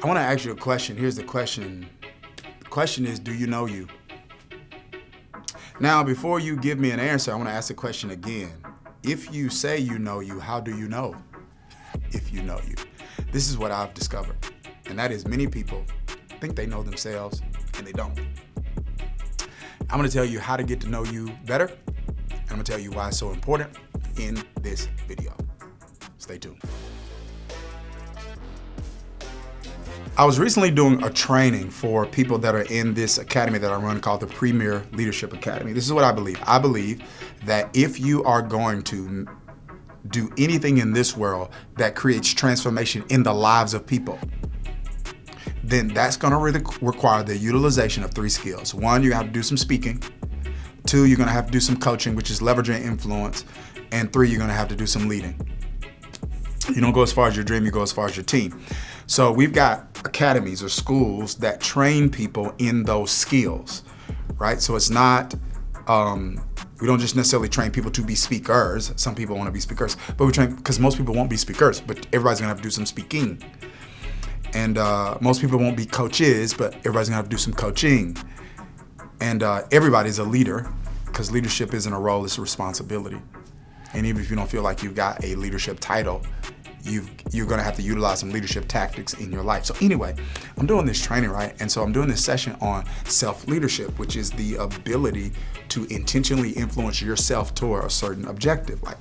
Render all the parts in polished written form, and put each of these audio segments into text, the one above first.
I want to ask you a question. Here's the question. The question is, do you know you? Now, before you give me an answer, I want to ask the question again. If you say you know you, how do you know if you know you? This is what I've discovered, and that is many people think they know themselves, and they don't. I'm going to tell you how to get to know you better, and I'm going to tell you why it's so important in this video. Stay tuned. I was recently doing a training for people that are in this academy that I run called the Premier Leadership Academy. This is what I believe. I believe that if you are going to do anything in this world that creates transformation in the lives of people, then that's going to require the utilization of 3 skills. 1, you have to do some speaking. 2, you're going to have to do some coaching, which is leveraging influence. And 3, you're going to have to do some leading. You don't go as far as your dream, you go as far as your team. So we've got academies or schools that train people in those skills, right? So it's not, we don't just necessarily train people to be speakers. Some people want to be speakers, but we train, because most people won't be speakers, but everybody's going to have to do some speaking. And most people won't be coaches, but everybody's going to have to do some coaching. And everybody's a leader, because leadership isn't a role, it's a responsibility. And even if you don't feel like you've got a leadership title, you're going to have to utilize some leadership tactics in your life. So anyway, I'm doing this training, right? And so I'm doing this session on self-leadership, which is the ability to intentionally influence yourself toward a certain objective. Like,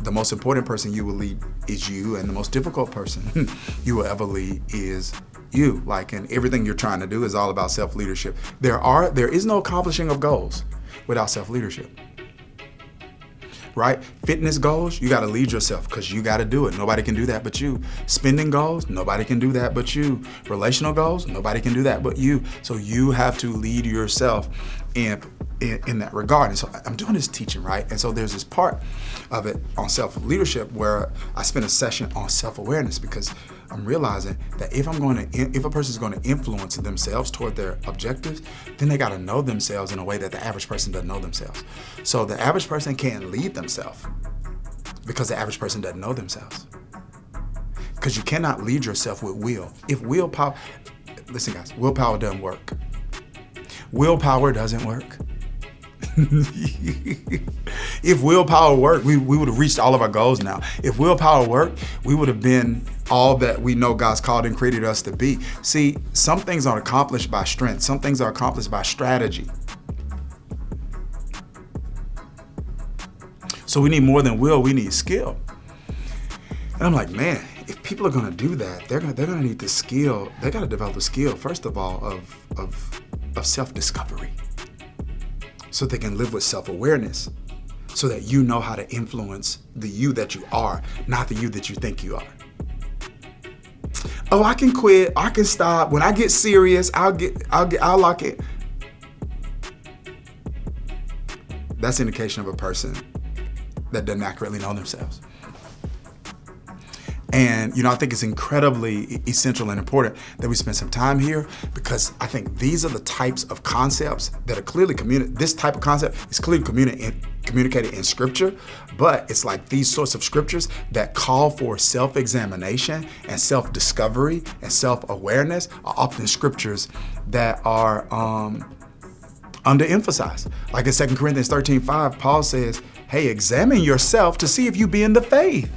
the most important person you will lead is you, and the most difficult person you will ever lead is you. Like, and everything you're trying to do is all about self-leadership. There is no accomplishing of goals without self-leadership. Right? Fitness goals, you got to lead yourself, because you got to do it. Nobody can do that but you. Spending goals, nobody can do that but you. Relational goals, nobody can do that but you. So you have to lead yourself in that regard. And so I'm doing this teaching, right? And so there's this part of it on self-leadership where I spent a session on self-awareness, because I'm realizing that if a person is going to influence themselves toward their objectives, then they got to know themselves in a way that the average person doesn't know themselves. So the average person can't lead themselves because the average person doesn't know themselves. Because you cannot lead yourself with will. Listen guys, willpower doesn't work. Willpower doesn't work. If willpower worked, we would have reached all of our goals now. If willpower worked, we would have been all that we know God's called and created us to be. See, some things are accomplished by strength. Some things are accomplished by strategy. So we need more than will, we need skill. And I'm like, man, if people are gonna do that, they're gonna need the skill. They gotta develop a skill, first of all, of self-discovery, so they can live with self-awareness, so that you know how to influence the you that you are, not the you that you think you are. Oh, I can quit, I can stop. When I get serious, I'll lock it. That's an indication of a person that doesn't accurately know themselves. And, I think it's incredibly essential and important that we spend some time here, because I think these are the types of concepts that are clearly communicated. This type of concept is clearly communicated in Scripture, but it's like these sorts of scriptures that call for self-examination and self-discovery and self-awareness are often scriptures that are underemphasized. Like in 2 Corinthians 13:5, Paul says, hey, examine yourself to see if you be in the faith.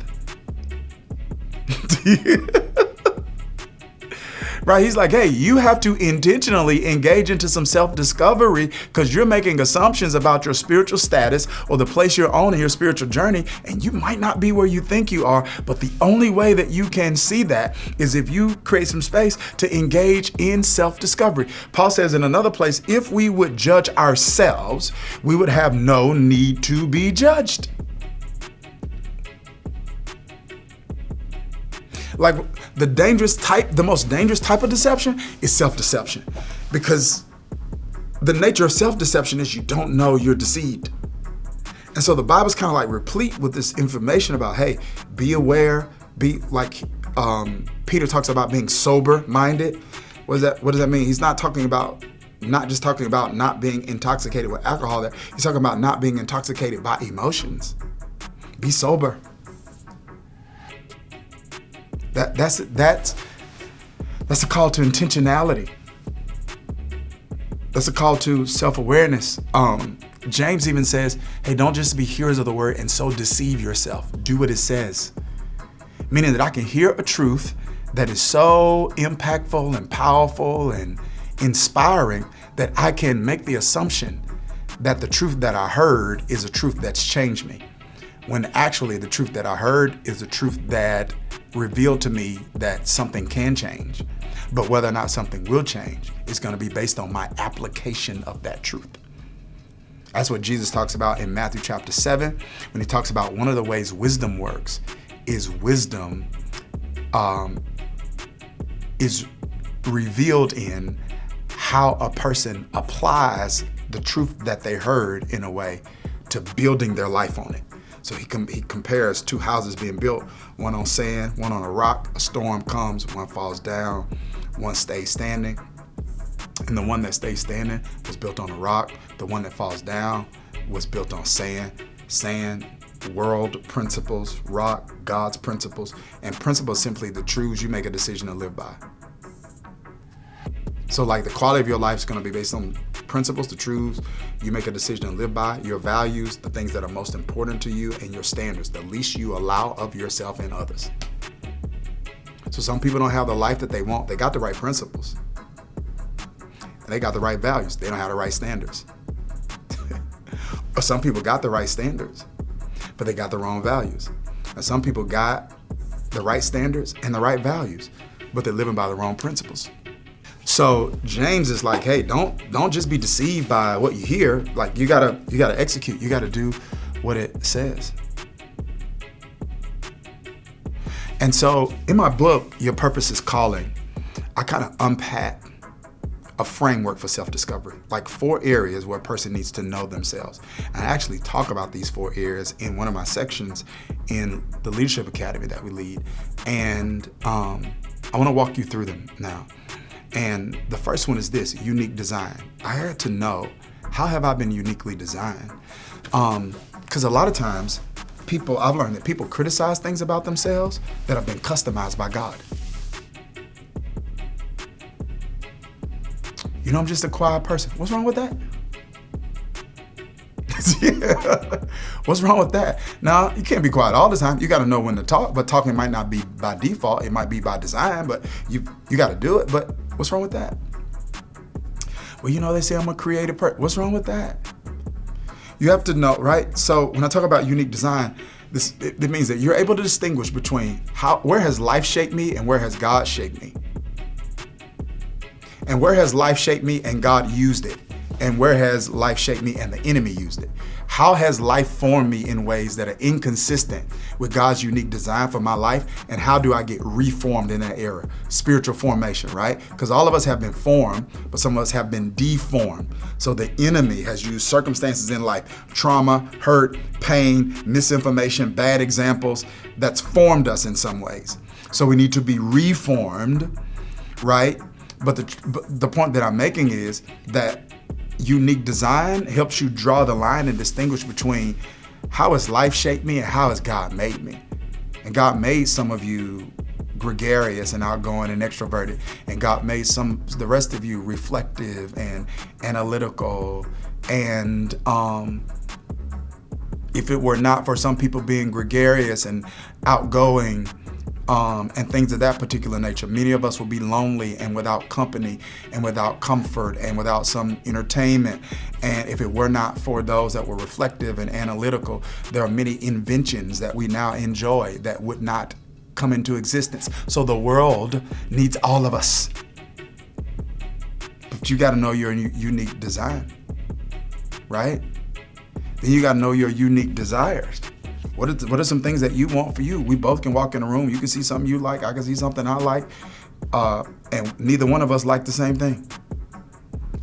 Right? He's like, hey, you have to intentionally engage into some self-discovery, because you're making assumptions about your spiritual status or the place you're on in your spiritual journey, and you might not be where you think you are. But the only way that you can see that is if you create some space to engage in self-discovery. Paul says in another place, if we would judge ourselves, we would have no need to be judged. Like the most dangerous type of deception is self-deception, because the nature of self-deception is you don't know you're deceived. And so the Bible's kind of like replete with this information about, hey, be aware, be like Peter talks about being sober-minded. What does that mean? He's not just talking about not being intoxicated with alcohol there. He's talking about not being intoxicated by emotions. Be sober. That's That's a call to intentionality. That's a call to self-awareness. James even says, hey, don't just be hearers of the word and so deceive yourself. Do what it says. Meaning that I can hear a truth that is so impactful and powerful and inspiring that I can make the assumption that the truth that I heard is a truth that's changed me. When actually the truth that I heard is a truth that revealed to me that something can change. But whether or not something will change is going to be based on my application of that truth. That's what Jesus talks about in Matthew chapter 7, when he talks about one of the ways wisdom works is wisdom is revealed in how a person applies the truth that they heard in a way to building their life on it. So he compares two houses being built, one on sand, one on a rock. A storm comes, one falls down, one stays standing. And the one that stays standing was built on a rock. The one that falls down was built on sand. Sand, world principles, rock, God's principles. And principles simply the truths you make a decision to live by. So like the quality of your life is going to be based on principles, the truths you make a decision to live by, your values, the things that are most important to you, and your standards, the least you allow of yourself and others. So some people don't have the life that they want. They got the right principles. And they got the right values. They don't have the right standards. Or some people got the right standards, but they got the wrong values. And some people got the right standards and the right values, but they're living by the wrong principles. So James is like, hey, don't just be deceived by what you hear. Like you gotta execute. You gotta do what it says. And so in my book, Your Purpose is Calling, I kind of unpack a framework for self-discovery, like 4 areas where a person needs to know themselves. I actually talk about these 4 areas in one of my sections in the Leadership Academy that we lead. And I want to walk you through them now. And the first one is this: unique design. I had to know, how have I been uniquely designed? Because a lot of times I've learned that people criticize things about themselves that have been customized by God. You know, I'm just a quiet person. What's wrong with that? Yeah. What's wrong with that? Now, you can't be quiet all the time. You got to know when to talk, but talking might not be by default. It might be by design, but you got to do it. But what's wrong with that? Well, you know, they say I'm a creative person. What's wrong with that? You have to know, right? So when I talk about unique design, it means that you're able to distinguish between where has life shaped me and where has God shaped me. And where has life shaped me and God used it? And where has life shaped me and the enemy used it? How has life formed me in ways that are inconsistent with God's unique design for my life? And how do I get reformed in that era? Spiritual formation, right? Because all of us have been formed, but some of us have been deformed. So the enemy has used circumstances in life, trauma, hurt, pain, misinformation, bad examples, that's formed us in some ways. So we need to be reformed, right? But the point that I'm making is that unique design helps you draw the line and distinguish between how has life shaped me and how has God made me. And God made some of you gregarious and outgoing and extroverted, and God made the rest of you reflective and analytical. And if it were not for some people being gregarious and outgoing, and things of that particular nature, many of us will be lonely and without company and without comfort and without some entertainment. And if it were not for those that were reflective and analytical, there are many inventions that we now enjoy that would not come into existence. So the world needs all of us. But you got to know your unique design, right? Then you got to know your unique desires. What are some things that you want for you? We both can walk in a room. You can see something you like. I can see something I like. And neither one of us like the same thing.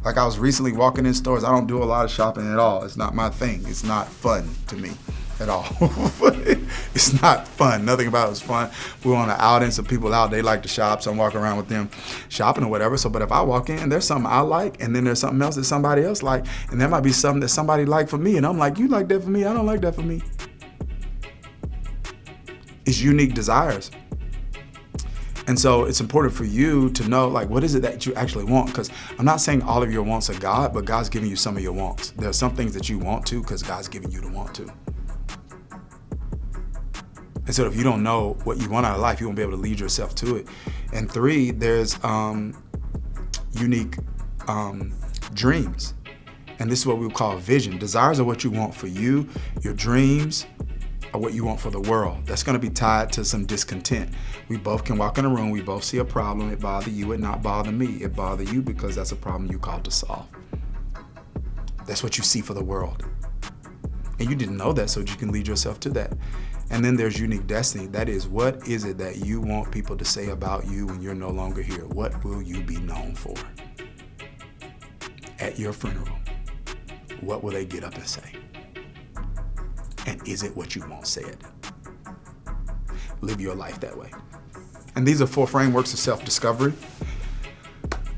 Like I was recently walking in stores. I don't do a lot of shopping at all. It's not my thing. It's not fun to me at all. It's not fun. Nothing about it is fun. We're on an outing. Some people out, they like to shop. So I'm walking around with them shopping or whatever. So, but if I walk in, there's something I like, and then there's something else that somebody else like, and there might be something that somebody like for me. And I'm like, you like that for me? I don't like that for me. It's unique desires. And so it's important for you to know, like, what is it that you actually want? Because I'm not saying all of your wants are God, but God's giving you some of your wants. There are some things that you want to because God's giving you the want to. And so if you don't know what you want out of life, you won't be able to lead yourself to it. And 3, there's unique dreams. And this is what we would call vision. Desires are what you want for you. Your dreams are what you want for the world. That's going to be tied to some discontent. We both can walk in a room. We both see a problem. It bother you. It not bother me. It bother you because that's a problem you called to solve. That's what you see for the world. And you didn't know that, so you can lead yourself to that. And then there's unique destiny. That is, what is it that you want people to say about you when you're no longer here? What will you be known for? At your funeral, what will they get up and say? And is it what you want said? Live your life that way. And these are 4 frameworks of self-discovery.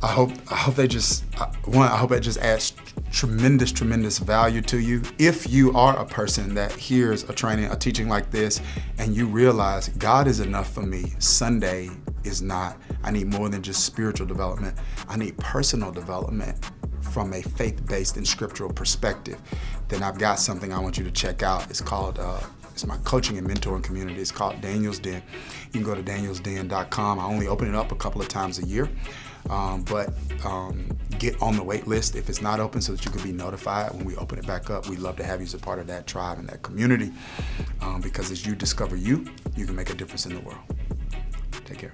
I hope they just, I hope it just adds tremendous value to you. If you are a person that hears a teaching like this, and you realize God is enough for me, Sunday is not. I need more than just spiritual development. I need personal development from a faith-based and scriptural perspective, then I've got something I want you to check out. It's called, it's my coaching and mentoring community. It's called Daniels Den. You can go to danielsden.com. I only open it up a couple of times a year, but get on the wait list if it's not open so that you can be notified when we open it back up. We'd love to have you as a part of that tribe and that community, because as you discover you can make a difference in the world. Take care.